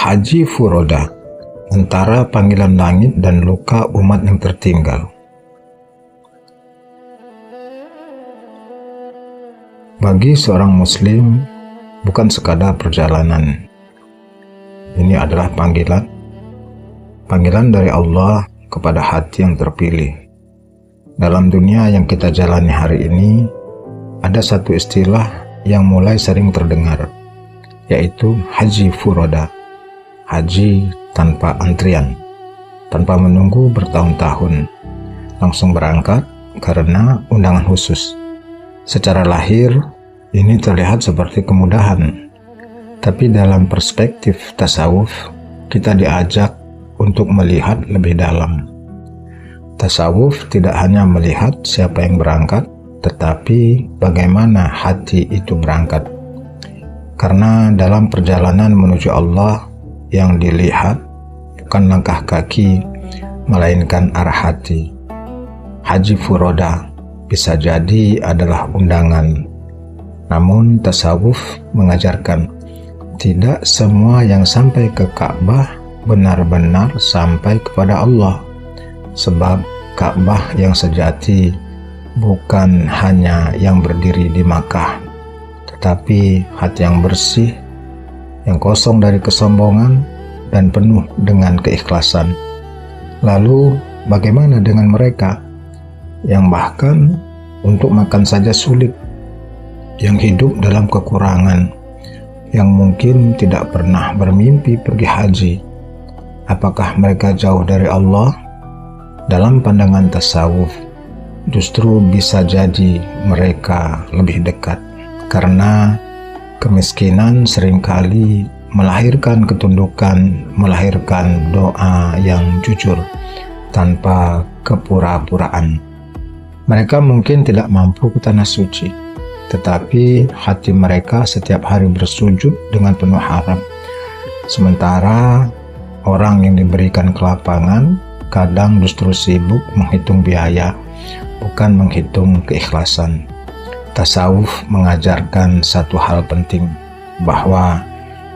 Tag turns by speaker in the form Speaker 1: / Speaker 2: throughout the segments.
Speaker 1: Haji furoda, antara panggilan langit dan luka umat yang tertinggal. Bagi seorang muslim, bukan sekadar perjalanan. Ini adalah panggilan dari Allah kepada hati yang terpilih. Dalam dunia yang kita jalani hari ini, ada satu istilah yang mulai sering terdengar, yaitu haji furoda. Haji tanpa antrian, tanpa menunggu bertahun-tahun, langsung berangkat karena undangan khusus. Secara lahir, ini terlihat seperti kemudahan, tapi dalam perspektif tasawuf, kita diajak untuk melihat lebih dalam. Tasawuf tidak hanya melihat siapa yang berangkat, tetapi bagaimana hati itu berangkat. Karena dalam perjalanan menuju Allah, yang dilihat bukan langkah kaki, melainkan arah hati. Haji furoda bisa jadi adalah undangan. Namun tasawuf mengajarkan tidak semua yang sampai ke Ka'bah benar-benar sampai kepada Allah. Sebab Ka'bah yang sejati bukan hanya yang berdiri di Makkah, tetapi hati yang bersih, yang kosong dari kesombongan dan penuh dengan keikhlasan. Lalu bagaimana dengan mereka yang bahkan untuk makan saja sulit, yang hidup dalam kekurangan, yang mungkin tidak pernah bermimpi pergi haji? Apakah mereka jauh dari Allah? Dalam pandangan tasawuf, justru bisa jadi mereka lebih dekat, karena kemiskinan seringkali melahirkan ketundukan, melahirkan doa yang jujur tanpa kepura-puraan. Mereka mungkin tidak mampu ke tanah suci, tetapi hati mereka setiap hari bersujud dengan penuh harap. Sementara orang yang diberikan kelapangan kadang justru sibuk menghitung biaya, bukan menghitung keikhlasan. Tasawuf mengajarkan satu hal penting, bahwa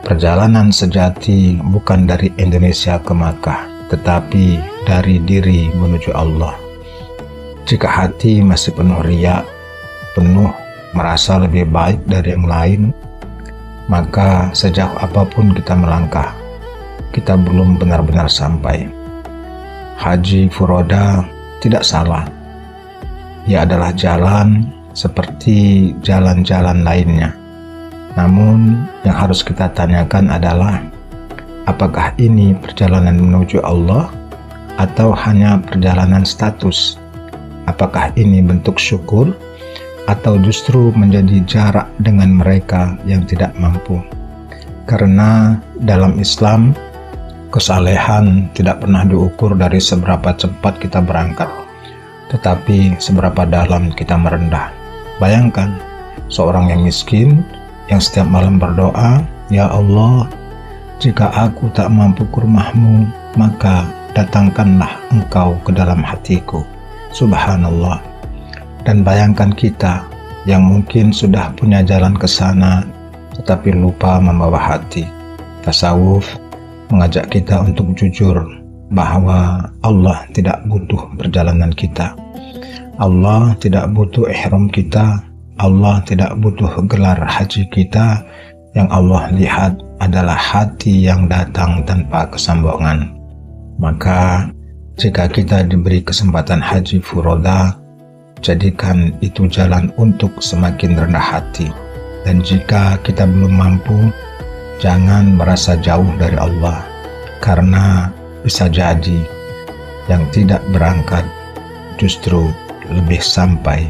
Speaker 1: perjalanan sejati bukan dari Indonesia ke Makkah, tetapi dari diri menuju Allah. Jika hati masih penuh riya, penuh merasa lebih baik dari yang lain, maka sejauh apapun kita melangkah, kita belum benar-benar sampai. Haji furoda tidak salah. Ia adalah jalan seperti jalan-jalan lainnya. Namun yang harus kita tanyakan adalah, apakah ini perjalanan menuju Allah atau hanya perjalanan status? Apakah ini bentuk syukur atau justru menjadi jarak dengan mereka yang tidak mampu? Karena dalam Islam, kesalehan tidak pernah diukur dari seberapa cepat kita berangkat, tetapi seberapa dalam kita merendah. Bayangkan seorang yang miskin yang setiap malam berdoa, "Ya Allah, jika aku tak mampu ke rumah-Mu, maka datangkanlah Engkau ke dalam hatiku." Subhanallah. Dan bayangkan kita yang mungkin sudah punya jalan ke sana, tetapi lupa membawa hati. Tasawuf mengajak kita untuk jujur bahwa Allah tidak butuh perjalanan kita. Allah tidak butuh ihram kita, Allah tidak butuh gelar haji kita. Yang Allah lihat adalah hati yang datang tanpa kesombongan. Maka jika kita diberi kesempatan haji furoda, jadikan itu jalan untuk semakin rendah hati. Dan jika kita belum mampu, jangan merasa jauh dari Allah, karena bisa jadi yang tidak berangkat justru lebih sampai